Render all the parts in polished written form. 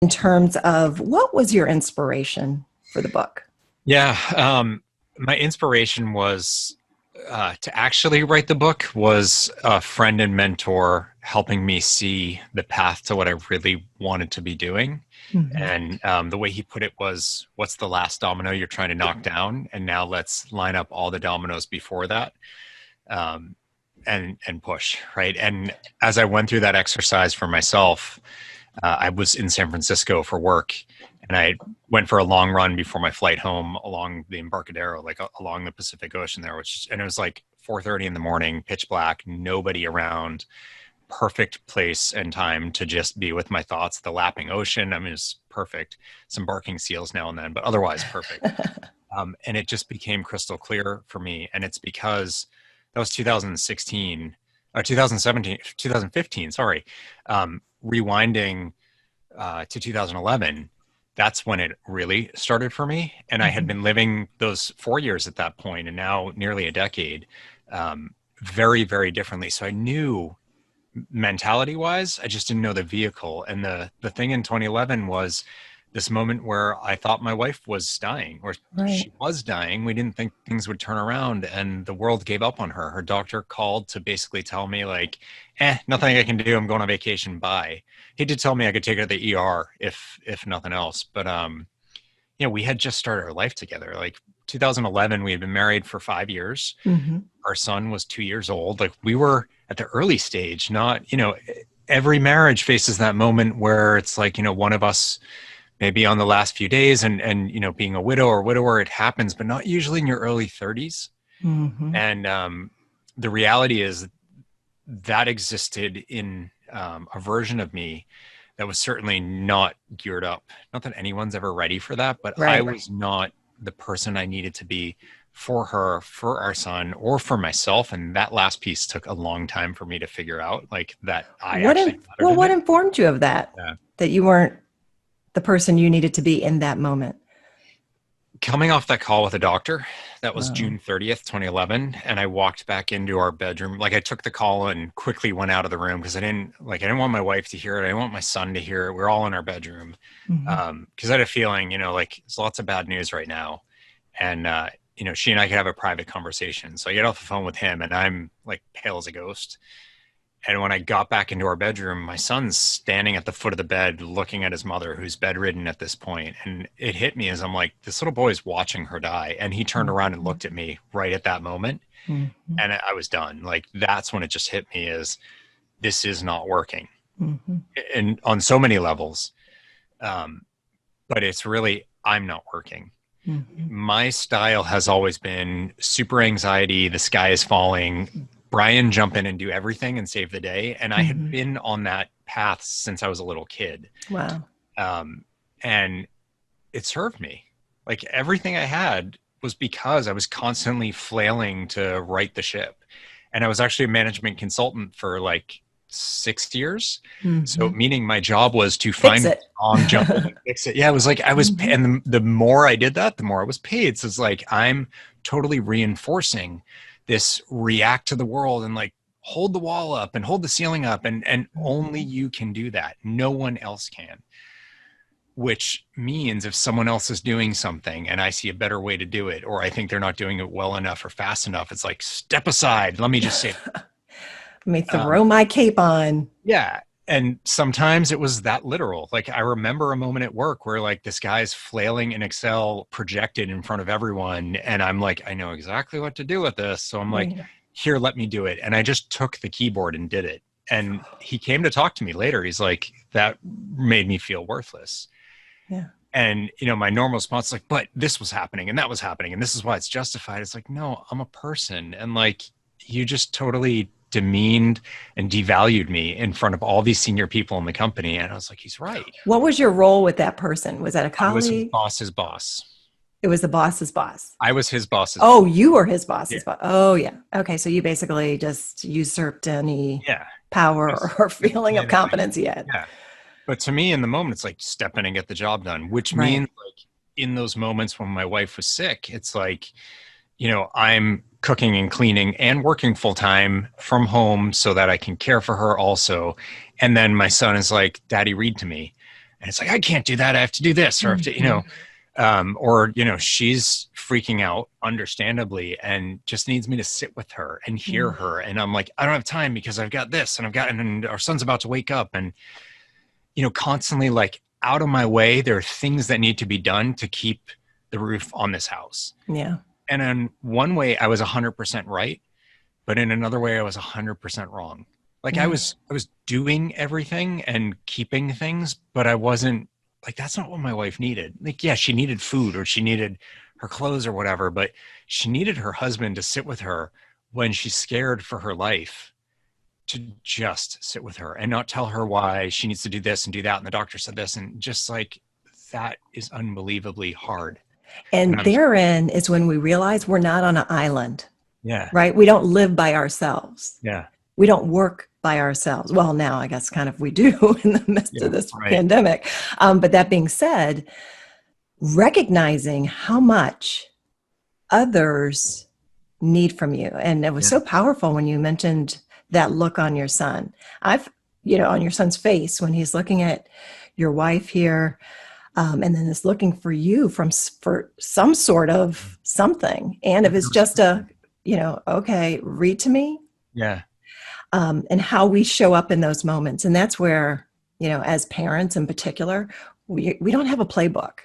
in terms of what was your inspiration for the book? Yeah, my inspiration was to actually write the book was a friend and mentor helping me see the path to what I really wanted to be doing. Mm-hmm. And the way he put it was, what's the last domino you're trying to knock down? And now let's line up all the dominoes before that, and push, right? And as I went through that exercise for myself, I was in San Francisco for work, and I went for a long run before my flight home along the Embarcadero, like along the Pacific Ocean there, and it was like 4:30 in the morning, pitch black, nobody around, perfect place and time to just be with my thoughts. The lapping ocean, I mean, it's perfect. Some barking seals now and then, but otherwise perfect. And it just became crystal clear for me. And it's because that was 2016 or 2017, 2015, sorry. Rewinding to 2011, that's when it really started for me. And I had been living those 4 years at that point, and now nearly a decade, very, very differently. So I knew mentality wise, I just didn't know the vehicle. And the thing in 2011 was this moment where I thought my wife was dying, or she was dying. We didn't think things would turn around, and the world gave up on her. Her doctor called to basically tell me like, nothing I can do. I'm going on vacation. Bye. He did tell me I could take her to the ER if nothing else. But, we had just started our life together. Like 2011, we had been married for 5 years. Mm-hmm. Our son was 2 years old. Like we were at the early stage, not, every marriage faces that moment where it's like, one of us maybe on the last few days and being a widow or widower, it happens, but not usually in your early 30s. Mm-hmm. And the reality is that existed in a version of me that was certainly not geared up. Not that anyone's ever ready for that, but I was not the person I needed to be for her, for our son, or for myself. And that last piece took a long time for me to figure out, like that what informed you of that? Yeah. That you weren't the person you needed to be in that moment? Coming off that call with a doctor, that was June 30th, 2011. And I walked back into our bedroom. Like I took the call and quickly went out of the room because I didn't want my wife to hear it. I didn't want my son to hear it. We're all in our bedroom. Mm-hmm. Cause I had a feeling, like there's lots of bad news right now. And, she and I could have a private conversation. So I get off the phone with him and I'm like pale as a ghost. And when I got back into our bedroom, my son's standing at the foot of the bed looking at his mother, who's bedridden at this point. And it hit me as I'm like, this little boy is watching her die. And he turned around and looked at me right at that moment. Mm-hmm. And I was done. Like, that's when it just hit me as this is not working. Mm-hmm. And on so many levels. But it's really, I'm not working. Mm-hmm. My style has always been super anxiety. The sky is falling. Bryan, jump in and do everything and save the day. And I had been on that path since I was a little kid. Wow. And it served me. Like everything I had was because I was constantly flailing to right the ship. And I was actually a management consultant for like 6 years. Mm-hmm. So meaning my job was to find a song, jump in and fix it. Yeah, it was like I was, and the more I did that, the more I was paid. So it's like I'm totally reinforcing this react to the world and like hold the wall up and hold the ceiling up. And only you can do that. No one else can. Which means if someone else is doing something and I see a better way to do it, or I think they're not doing it well enough or fast enough, it's like, step aside. Let me just say, let me throw my cape on. Yeah. And sometimes it was that literal. Like I remember a moment at work where like this guy's flailing in Excel projected in front of everyone. And I'm like, I know exactly what to do with this. So I'm like, here, let me do it. And I just took the keyboard and did it. And he came to talk to me later. He's like, that made me feel worthless. Yeah. And, my normal response is like, but this was happening and that was happening. And this is why it's justified. It's like, no, I'm a person. And like, you just totally demeaned and devalued me in front of all these senior people in the company. And I was like, he's right. What was your role with that person? Was that a colleague? I was his boss's boss. It was the boss's boss. I was his boss's boss. You were his boss's boss. Oh, yeah. Okay. So you basically just usurped any power or feeling of competence he had. Yeah. But to me in the moment, it's like step in and get the job done, which means like in those moments when my wife was sick, it's like, I'm cooking and cleaning and working full time from home so that I can care for her also. And then my son is like, Daddy, read to me. And it's like, I can't do that. I have to do this, or I have to, she's freaking out understandably and just needs me to sit with her and hear her. And I'm like, I don't have time because I've got this and our son's about to wake up, and, constantly like out of my way. There are things that need to be done to keep the roof on this house. Yeah. And in one way I was 100% right, but in another way I was 100% wrong. Like I was doing everything and keeping things, but I wasn't like, that's not what my wife needed. Like, yeah, she needed food or she needed her clothes or whatever, but she needed her husband to sit with her when she's scared for her life, to just sit with her and not tell her why she needs to do this and do that. And the doctor said this, and just like, that is unbelievably hard. And therein is when we realize we're not on an island. Yeah. Right. We don't live by ourselves. Yeah. We don't work by ourselves. Well, now I guess kind of we do in the midst of this pandemic. But that being said, recognizing how much others need from you. And it was so powerful when you mentioned that look on your son. On your son's face when he's looking at your wife here, and then is looking for you for some sort of something. And if it's just okay, read to me. Yeah. And how we show up in those moments. And that's where, as parents in particular, we don't have a playbook.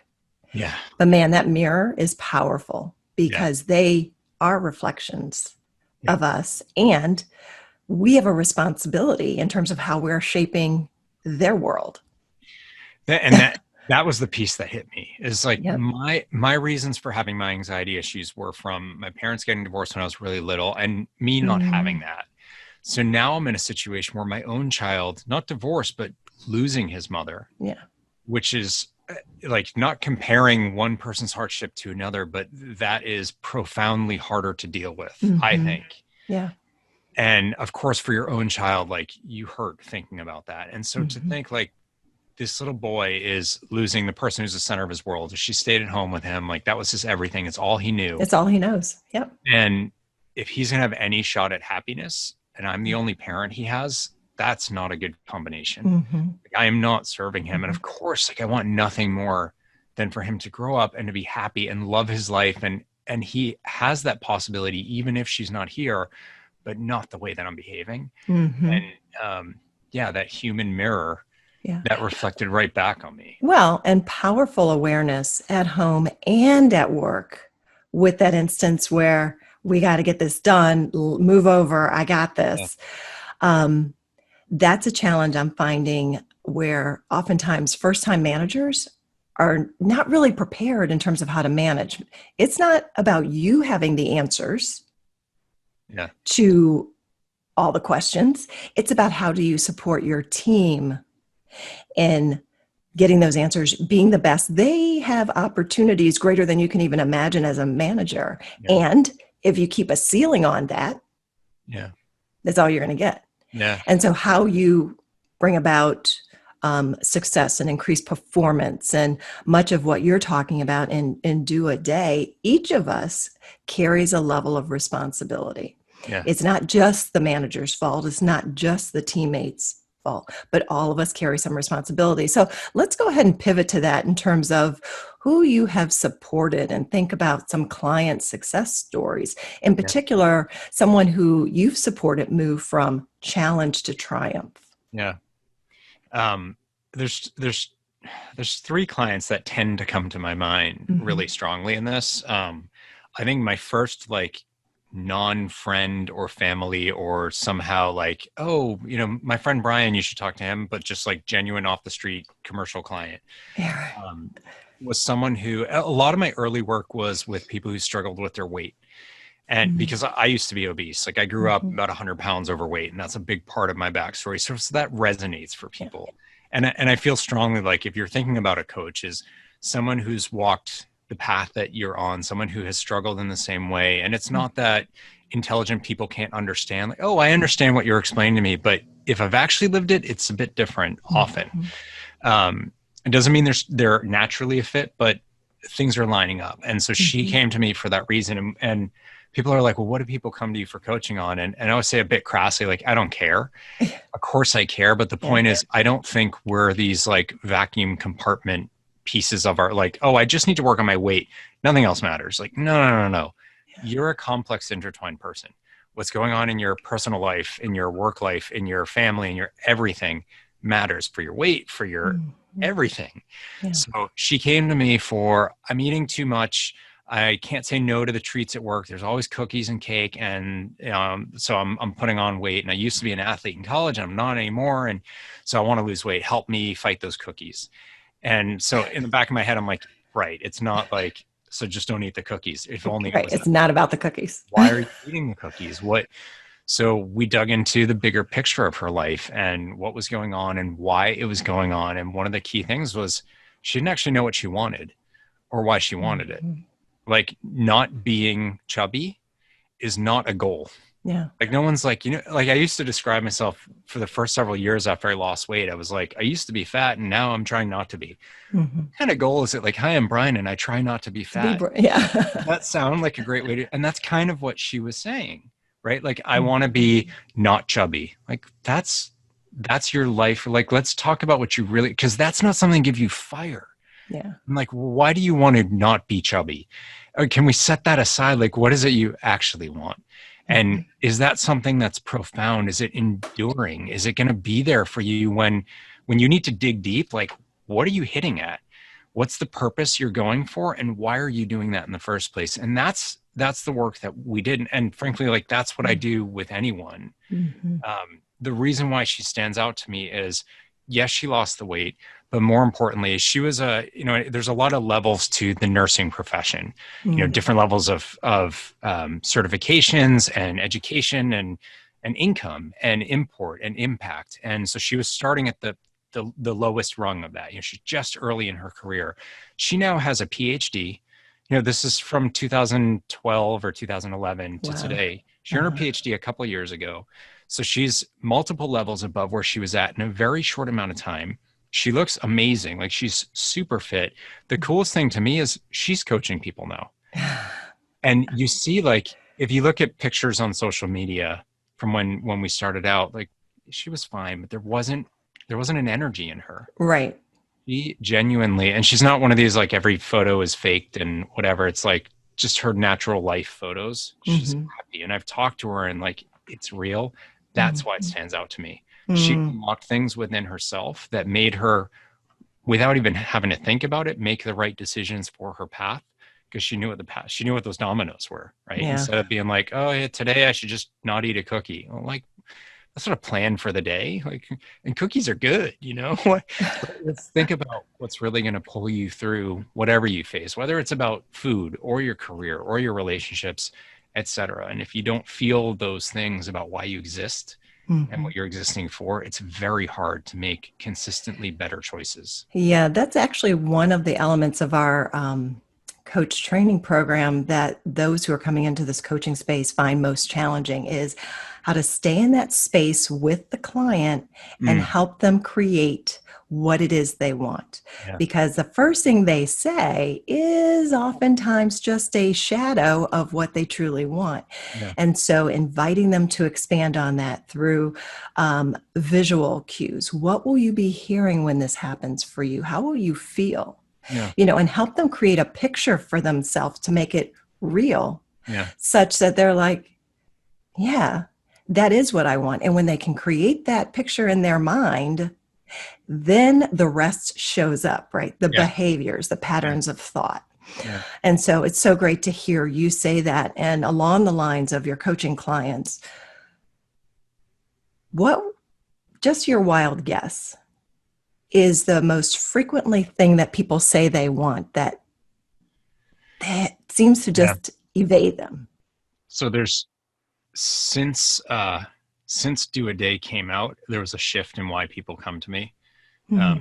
Yeah. But man, that mirror is powerful because they are reflections of us. And we have a responsibility in terms of how we're shaping their world. That was the piece that hit me. Is like my reasons for having my anxiety issues were from my parents getting divorced when I was really little and me not having that. So now I'm in a situation where my own child, not divorced, but losing his mother, which is like not comparing one person's hardship to another, but that is profoundly harder to deal with, I think. Yeah. And of course, for your own child, like you hurt thinking about that. And so to think like this little boy is losing the person who's the center of his world. She stayed at home with him. Like that was his everything. It's all he knew. It's all he knows. Yep. And if he's going to have any shot at happiness, and I'm the only parent he has, that's not a good combination. Like, I am not serving him. And of course, like I want nothing more than for him to grow up and to be happy and love his life. And he has that possibility, even if she's not here, but not the way that I'm behaving. And that human mirror that reflected right back on me. Well, and powerful awareness at home and at work with that instance where we got to get this done, move over, I got this. That's a challenge I'm finding where oftentimes first-time managers are not really prepared in terms of how to manage. It's not about you having the answers to all the questions. It's about how do you support your team in getting those answers, being the best. They have opportunities greater than you can even imagine as a manager. And if you keep a ceiling on that, that's all you're going to get. And so how you bring about success and increased performance and much of what you're talking about in Do a Day, each of us carries a level of responsibility. It's not just the manager's fault. It's not just the teammates' fault, but all of us carry some responsibility. So let's go ahead and pivot to that in terms of who you have supported and think about some client success stories. In particular, someone who you've supported move from challenge to triumph. There's three clients that tend to come to my mind really strongly in this. I think my first non-friend or family or somehow my friend Bryan, you should talk to him, but just like genuine off the street commercial client was someone who, a lot of my early work was with people who struggled with their weight. And because I used to be obese, like I grew up about 100 pounds overweight, and that's a big part of my backstory. So that resonates for people. And I feel strongly like if you're thinking about a coach is someone who's walked the path that you're on, someone who has struggled in the same way. And it's not that intelligent people can't understand, like, oh, I understand what you're explaining to me, but if I've actually lived it, it's a bit different often. It doesn't mean they're naturally a fit, but things are lining up. And so she came to me for that reason. And people are like, well, what do people come to you for coaching on? And I would say a bit crassly, like, I don't care. Of course I care. But the point is, I don't think we're these like vacuum compartment pieces of our, like, oh, I just need to work on my weight. Nothing else matters. Like, no. You're a complex, intertwined person. What's going on in your personal life, in your work life, in your family, in your everything matters for your weight, for your everything. Yeah. So she came to me for, I'm eating too much. I can't say no to the treats at work. There's always cookies and cake. And so I'm putting on weight. And I used to be an athlete in college and I'm not anymore. And so I want to lose weight. Help me fight those cookies. And so in the back of my head, I'm like, right. It's not like, so just don't eat the cookies. If only right. It's not about the cookies. Why are you eating the cookies? What? So we dug into the bigger picture of her life and what was going on and why it was going on. And one of the key things was she didn't actually know what she wanted or why she wanted it. Like, not being chubby is not a goal. Yeah. Like, no one's like, like I used to describe myself for the first several years after I lost weight. I was like, I used to be fat and now I'm trying not to be. What kind of goal is it? Like, hi, I'm Bryan and I try not to be fat. Yeah. That sounds like a great way to, and that's kind of what she was saying, right? Like, I want to be not chubby. Like, that's your life. Like, let's talk about what you really, because that's not something to give you fire. Yeah. I'm like, well, why do you want to not be chubby? Or can we set that aside? Like, what is it you actually want? And is that something that's profound? Is it enduring? Is it going to be there for you when you need to dig deep? Like, what are you hitting at? What's the purpose you're going for? And why are you doing that in the first place? And that's the work that we did. And frankly, like, that's what I do with anyone. The reason why she stands out to me is, yes, she lost the weight, but more importantly, she was there's a lot of levels to the nursing profession, different levels of certifications and education and income and import and impact. And so she was starting at the lowest rung of that. She's just early in her career. She now has a PhD. This is from 2012 or 2011 to today. She earned her PhD a couple of years ago. So she's multiple levels above where she was at in a very short amount of time. She looks amazing. Like, she's super fit. The coolest thing to me is she's coaching people now. And you see, like, if you look at pictures on social media from when we started out, like, she was fine, but there wasn't an energy in her. Right. She genuinely, and she's not one of these, like, every photo is faked and whatever. It's like just her natural life photos. She's happy. And I've talked to her and, like, it's real. That's why it stands out to me. She unlocked things within herself that made her, without even having to think about it, make the right decisions for her path, because she knew what those dominoes were, right? Yeah. Instead of being like, oh yeah, today I should just not eat a cookie. Well, like, that's not a plan for the day. Like, and cookies are good, Let's think about what's really going to pull you through whatever you face, whether it's about food or your career or your relationships, etc. And if you don't feel those things about why you exist and what you're existing for, it's very hard to make consistently better choices. Yeah, that's actually one of the elements of our coach training program that those who are coming into this coaching space find most challenging, is how to stay in that space with the client and help them create what it is they want. Yeah. Because the first thing they say is oftentimes just a shadow of what they truly want. Yeah. And so inviting them to expand on that through visual cues. What will you be hearing when this happens for you? How will you feel? Yeah. And help them create a picture for themselves to make it real, such that they're like, yeah, that is what I want. And when they can create that picture in their mind, then the rest shows up, right? The behaviors, the patterns of thought. Yeah. And so it's so great to hear you say that. And along the lines of your coaching clients, what, just your wild guess, is the most frequently thing that people say they want that seems to just evade them? So there's, since Do a Day came out, there was a shift in why people come to me.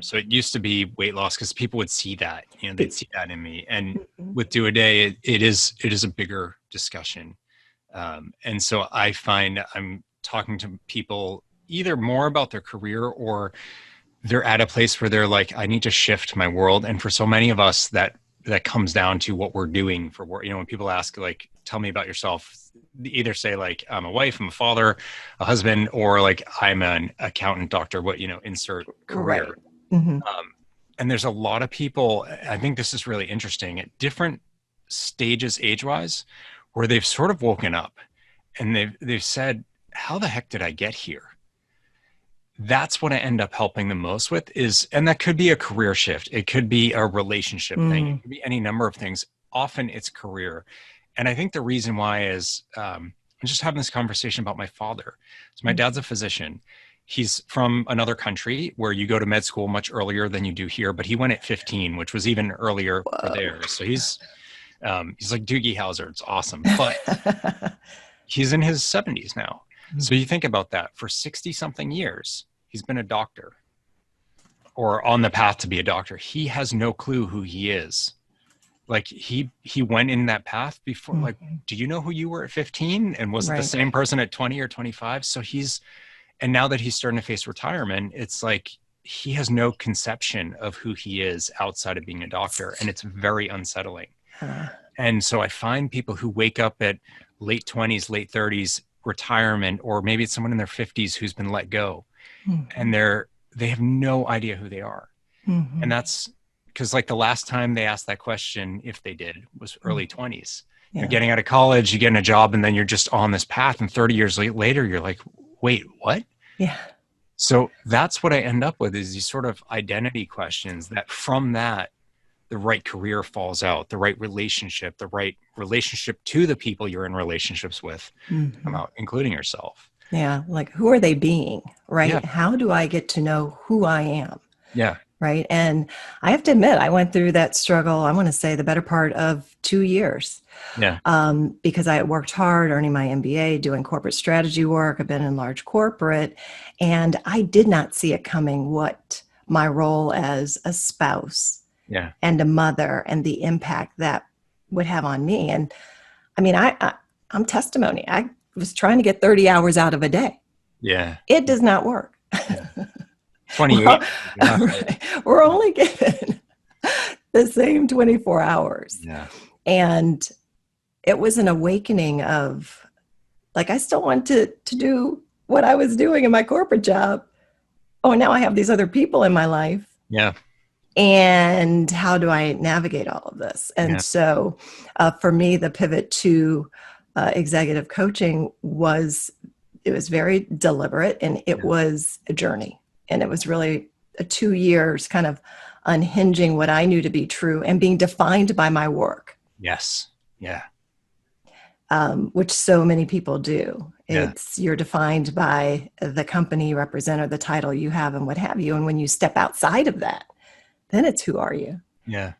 So it used to be weight loss because people would see that, they'd see that in me. And with Do a Day, it is a bigger discussion. And so I find I'm talking to people either more about their career, or they're at a place where they're like, I need to shift my world. And for so many of us, that that comes down to what we're doing for work. When people ask, like, tell me about yourself, they either say like, I'm a wife, I'm a father, a husband, or like, I'm an accountant, doctor, insert career. Right. Mm-hmm. And there's a lot of people, I think this is really interesting, at different stages age-wise, where they've sort of woken up and they've said, how the heck did I get here? That's what I end up helping them most with and that could be a career shift. It could be a relationship thing. It could be any number of things. Often it's career. And I think the reason why is, I'm just having this conversation about my father. So my dad's a physician. He's from another country where you go to med school much earlier than you do here, but he went at 15, which was even earlier for there. So he's like Doogie Howser. It's awesome. But he's in his 70s now. So you think about that. For 60 something years, he's been a doctor or on the path to be a doctor. He has no clue who he is. Like he went in that path before, like, do you know who you were at 15? And was it the same person at 20 or 25? So and now that he's starting to face retirement, it's like, he has no conception of who he is outside of being a doctor. And it's very unsettling. And so I find people who wake up at late 20s, late 30s, retirement, or maybe it's someone in their 50s who's been let go, and they have no idea who they are. And that's because, like, the last time they asked that question, if they did, was early 20s. You're getting out of college, you get a job, and then you're just on this path, and 30 years later you're like, wait, what? So that's what I end up with, is these sort of identity questions that from that the right career falls out, the right relationship to the people you're in relationships with, including yourself. Yeah. Like, who are they being, right? Yeah. How do I get to know who I am? Yeah. Right. And I have to admit, I went through that struggle, I want to say the better part of 2 years. Yeah. Because I had worked hard earning my MBA, doing corporate strategy work. I've been in large corporate, and I did not see it coming what my role as a spouse and a mother and the impact that would have on me. And I mean, I'm testimony. I was trying to get 30 hours out of a day. Yeah. It does not work. Yeah. 28. We're only given the same 24 hours. Yeah. And it was an awakening of, like, I still want to do what I was doing in my corporate job. Oh, now I have these other people in my life. Yeah. And how do I navigate all of this? And so for me, the pivot to executive coaching was very deliberate, and it was a journey. And it was really 2 years kind of unhinging what I knew to be true and being defined by my work. Yes. Yeah. Which so many people do. You're defined by the company you represent or the title you have and what have you. And when you step outside of that, then it's, who are you? Yeah.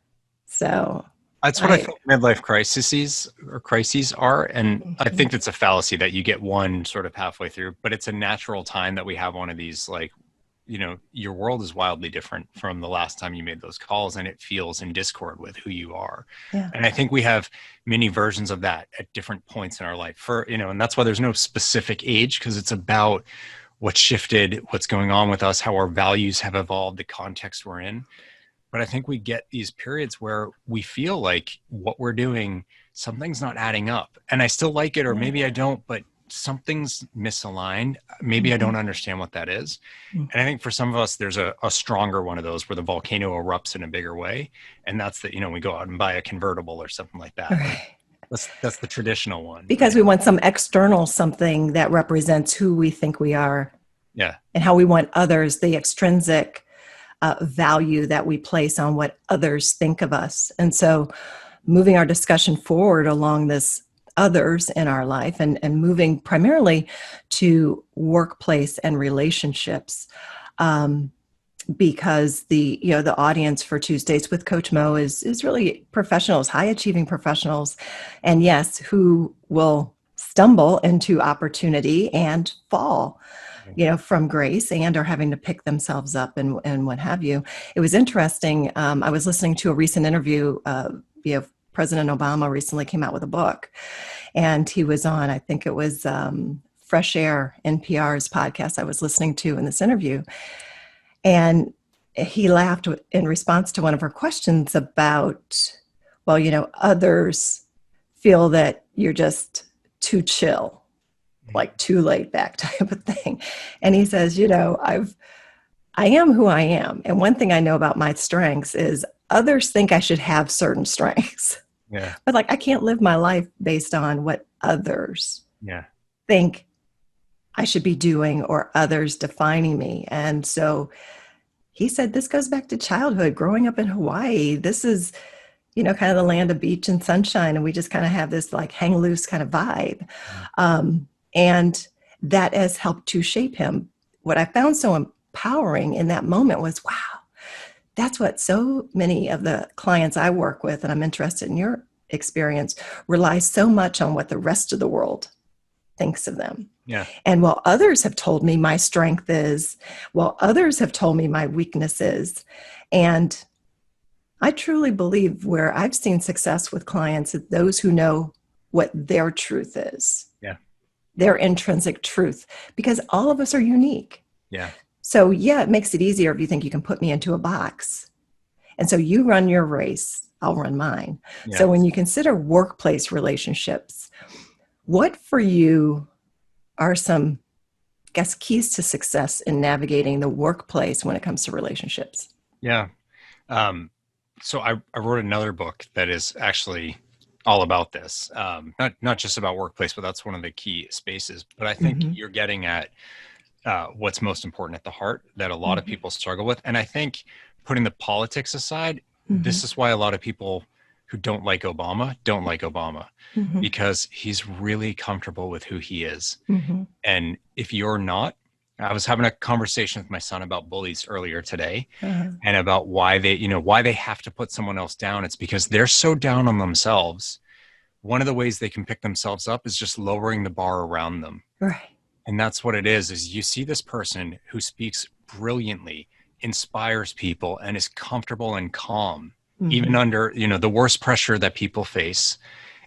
So that's what I think midlife crises are. And I think it's a fallacy that you get one sort of halfway through, but it's a natural time that we have one of these, like, your world is wildly different from the last time you made those calls, and it feels in discord with who you are. Yeah. And I think we have many versions of that at different points in our life and that's why there's no specific age, because it's about what's shifted, what's going on with us, how our values have evolved, the context we're in. But I think we get these periods where we feel like what we're doing, something's not adding up, and I still like it, or maybe I don't, but something's misaligned. Maybe I don't understand what that is. And I think for some of us, there's a stronger one of those where the volcano erupts in a bigger way. And that's we go out and buy a convertible or something like that. Right. That's the traditional one. Because we want some external something that represents who we think we are. Yeah. And how we want others, the extrinsic value that we place on what others think of us. And so moving our discussion forward along this others in our life and moving primarily to workplace and relationships, because the audience for Tuesdays with Coach Mo is really professionals, high achieving professionals, and yes, who will stumble into opportunity and fall from grace and are having to pick themselves up and what have you. It was interesting. I was listening to a recent interview. President Obama recently came out with a book, and he was on, I think it was Fresh Air, NPR's podcast I was listening to in this interview. And he laughed in response to one of her questions about well, others feel that you're just too chill, like too laid back type of thing. And he says, I am who I am. And one thing I know about my strengths is others think I should have certain strengths. Yeah. But I can't live my life based on what others think I should be doing or others defining me. And so he said, this goes back to childhood, growing up in Hawaii. This is, kind of the land of beach and sunshine. And we just kind of have this hang loose kind of vibe. And that has helped to shape him. What I found so empowering in that moment was, wow, that's what so many of the clients I work with, and I'm interested in your experience, rely so much on what the rest of the world thinks of them. Yeah. And while others have told me my strength is, while others have told me my weakness is, and I truly believe where I've seen success with clients is those who know what their truth is. Yeah. Their intrinsic truth, because all of us are unique. Yeah. So it makes it easier if you think you can put me into a box. And so you run your race, I'll run mine. Yeah. So when you consider workplace relationships, what for you are some, keys to success in navigating the workplace when it comes to relationships? Yeah. So I wrote another book that is actually all about this. Not just about workplace, but that's one of the key spaces. But I think you're getting at what's most important at the heart that a lot of people struggle with. And I think putting the politics aside, this is why a lot of people who don't like Obama because he's really comfortable with who he is. And if you're not, I was having a conversation with my son about bullies earlier today and about why they have to put someone else down. It's because they're so down on themselves. One of the ways they can pick themselves up is just lowering the bar around them. Right. And that's what it is you see this person who speaks brilliantly, inspires people, and is comfortable and calm, even under, the worst pressure that people face.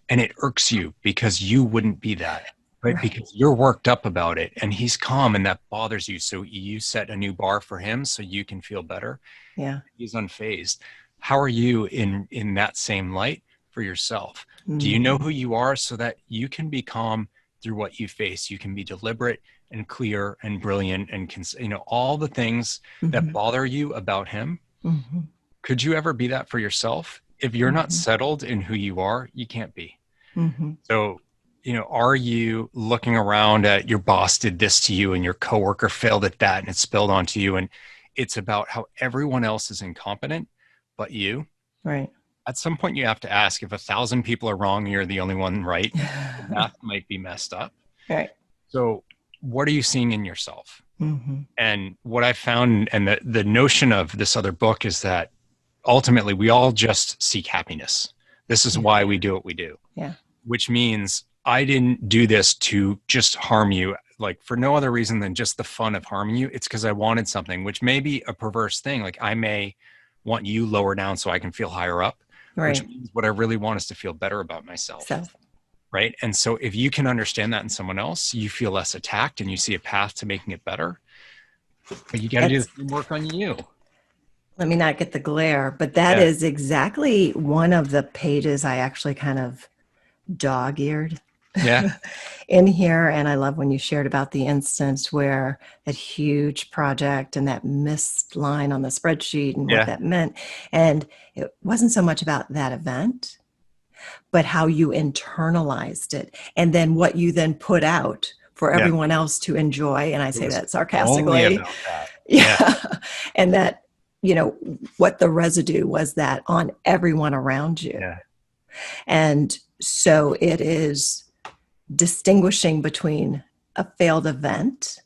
And it irks you because you wouldn't be that, right? Because you're worked up about it and he's calm and that bothers you. So you set a new bar for him so you can feel better. Yeah. He's unfazed. How are you in that same light for yourself? Do you know who you are so that you can be calm through what you face? You can be deliberate and clear and brilliant and all the things that bother you about him. Could you ever be that for yourself? If you're not settled in who you are, you can't be. So, are you looking around at your boss did this to you and your coworker failed at that and it spilled onto you? And it's about how everyone else is incompetent, but you. Right. At some point you have to ask if 1,000 people are wrong and you're the only one right. The math might be messed up. Right. So what are you seeing in yourself? And what I found, and the notion of this other book is that ultimately we all just seek happiness. This is why we do what we do. Yeah. Which means I didn't do this to just harm you, for no other reason than just the fun of harming you. It's because I wanted something, which may be a perverse thing. I may want you lower down so I can feel higher up. Right. Which means what I really want is to feel better about myself. Self. Right. And so if you can understand that in someone else, you feel less attacked and you see a path to making it better. But you got to do the same work on you. Let me not get the glare, but that is exactly one of the pages I actually kind of dog-eared in here. And I love when you shared about the instance where that huge project and that missed line on the spreadsheet and what that meant. And it wasn't so much about that event, but how you internalized it. And then what you then put out for everyone else to enjoy. And I say that sarcastically. Only about that. And that, what the residue was that on everyone around you. Yeah. And so it is distinguishing between a failed event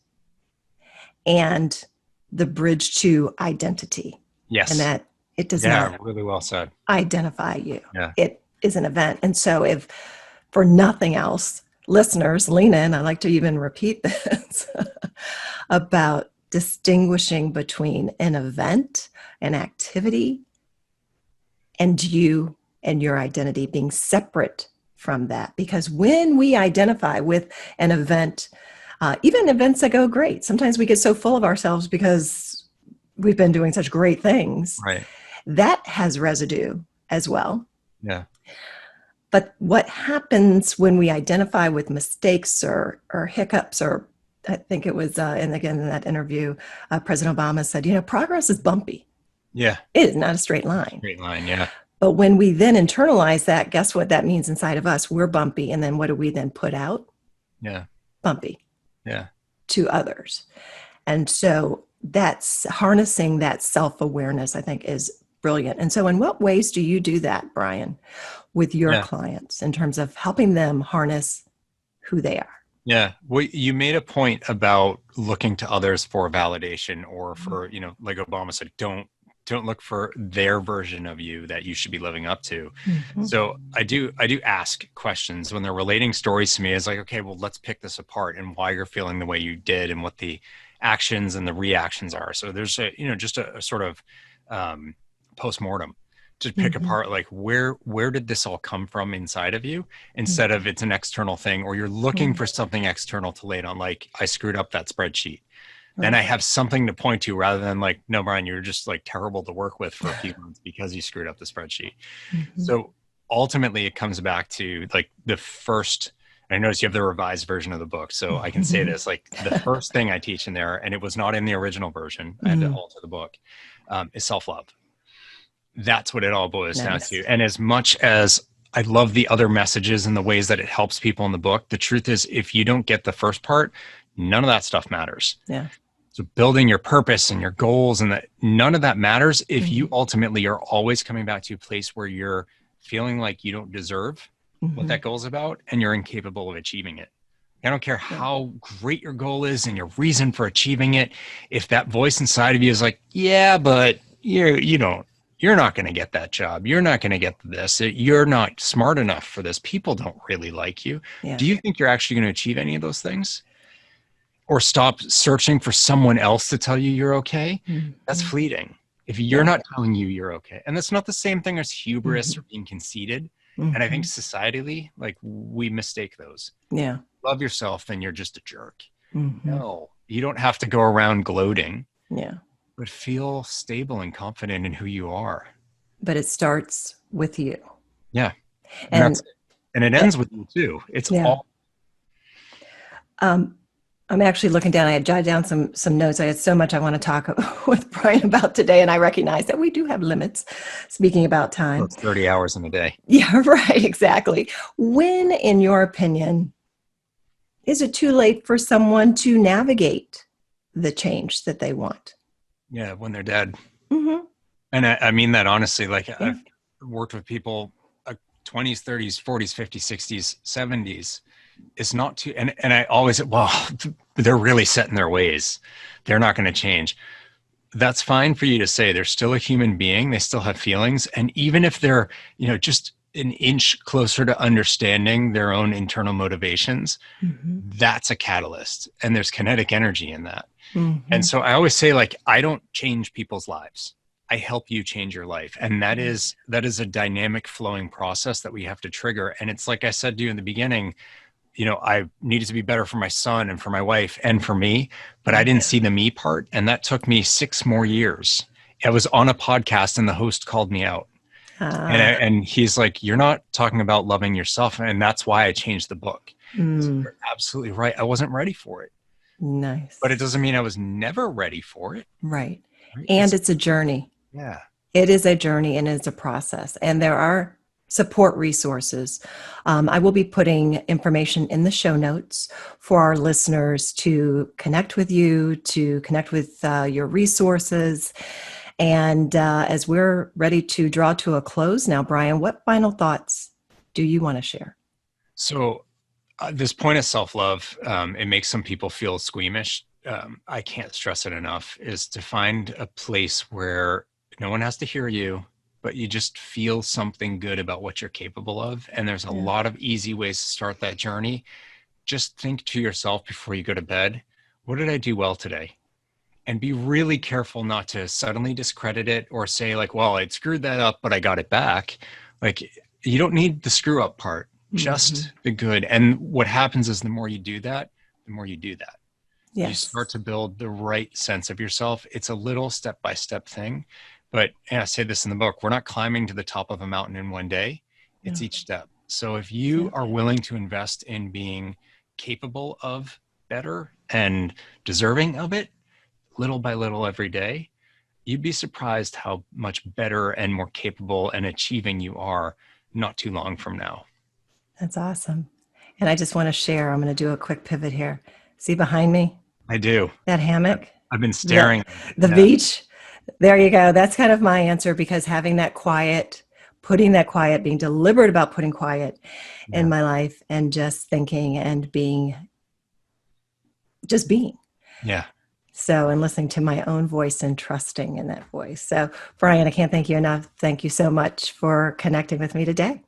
and the bridge to identity. Yes. And that it does not really well said. Identify you. Yeah. It is an event. And so if for nothing else, listeners, lean in. I like to even repeat this about distinguishing between an event, an activity, and you and your identity being separate from that. Because when we identify with an event, even events that go great, sometimes we get so full of ourselves because we've been doing such great things. Right. That has residue as well. Yeah. But what happens when we identify with mistakes or hiccups, or I think it was, and again, in that interview, President Obama said, progress is bumpy. Yeah. It is not a straight line. Straight line. Yeah. But when we then internalize that, guess what that means inside of us? We're bumpy. And then what do we then put out? Yeah. Bumpy. Yeah. To others. And so that's harnessing that self-awareness, I think, is brilliant. And so in what ways do you do that, Bryan, with your clients in terms of helping them harness who they are? Yeah. Well, you made a point about looking to others for validation, or for, like Obama said, don't look for their version of you that you should be living up to. Mm-hmm. So I do ask questions when they're relating stories to me. It's like, okay, well, let's pick this apart and why you're feeling the way you did and what the actions and the reactions are. So there's just a sort of postmortem to pick mm-hmm. apart, like where did this all come from inside of you, instead mm-hmm. of it's an external thing, or you're looking mm-hmm. for something external to lay on, like I screwed up that spreadsheet. Right. Then I have something to point to, rather than like, no, Bryan, you're just like terrible to work with for a few months because you screwed up the spreadsheet. Mm-hmm. So ultimately it comes back to like the first, I notice you have the revised version of the book, so I can say this, like the first thing I teach in there, and it was not in the original version, I had to alter the book, is self-love. That's what it all boils down to. And as much as I love the other messages and the ways that it helps people in the book, the truth is, if you don't get the first part, none of that stuff matters. Yeah. So building your purpose and your goals, and that, none of that matters if you ultimately are always coming back to a place where you're feeling like you don't deserve what that goal is about, and you're incapable of achieving it. I don't care how great your goal is and your reason for achieving it. If that voice inside of you is like, yeah, but you're not going to get that job. You're not going to get this. You're not smart enough for this. People don't really like you. Yeah. Do you think you're actually going to achieve any of those things? Or stop searching for someone else to tell you you're okay? Mm-hmm. That's fleeting. If you're not telling you you're okay. And that's not the same thing as hubris or being conceited. Mm-hmm. And I think societally, like, we mistake those. Yeah. Love yourself, then you're just a jerk. Mm-hmm. No, you don't have to go around gloating. Yeah. But feel stable and confident in who you are. But it starts with you. Yeah. And it ends with you too. It's all. I'm actually looking down. I had jotted down some notes. I had so much I want to talk with Bryan about today. And I recognize that we do have limits, speaking about time. Well, it's 30 hours in a day. Yeah, right. Exactly. When, in your opinion, is it too late for someone to navigate the change that they want? Yeah, when they're dead. Mm-hmm. And I mean that honestly. Like, I've worked with people 20s, 30s, 40s, 50s, 60s, 70s. It's not too, and I always, well, they're really set in their ways. They're not going to change. That's fine for you to say. They're still a human being. They still have feelings. And even if they're, just an inch closer to understanding their own internal motivations, that's a catalyst. And there's kinetic energy in that. Mm-hmm. And so I always say, like, I don't change people's lives. I help you change your life. And that is a dynamic flowing process that we have to trigger. And it's like I said to you in the beginning, I needed to be better for my son and for my wife and for me, but I didn't see the me part. And that took me 6 more years. I was on a podcast and the host called me out. And he's like, you're not talking about loving yourself. And that's why I changed the book. So you're absolutely right. I wasn't ready for it. Nice. But it doesn't mean I was never ready for it. Right. And it's a journey. Yeah. It is a journey and it's a process. And there are support resources. I will be putting information in the show notes for our listeners to connect with you, to connect with your resources. And as we're ready to draw to a close now, Bryan, what final thoughts do you want to share? So this point of self-love, it makes some people feel squeamish. I can't stress it enough, is to find a place where no one has to hear you, but you just feel something good about what you're capable of. And there's a lot of easy ways to start that journey. Just think to yourself before you go to bed, what did I do well today? And be really careful not to suddenly discredit it or say, like, well, I screwed that up, but I got it back. Like, you don't need the screw up part, just the good. And what happens is the more you do that, the more you do that. Yes. You start to build the right sense of yourself. It's a little step-by-step thing. But, and I say this in the book, we're not climbing to the top of a mountain in one day. It's Yeah. each step. So if you are willing to invest in being capable of better and deserving of it, little by little every day, you'd be surprised how much better and more capable and achieving you are not too long from now. That's awesome. And I just want to share, I'm going to do a quick pivot here. See behind me, I do. that hammock, I've been the, staring. the Yeah. beach. There you go. That's kind of my answer, because having that quiet, putting that quiet, being deliberate about putting quiet in my life, and just thinking and just being. Yeah. So, and listening to my own voice and trusting in that voice. So, Bryan, I can't thank you enough. Thank you so much for connecting with me today.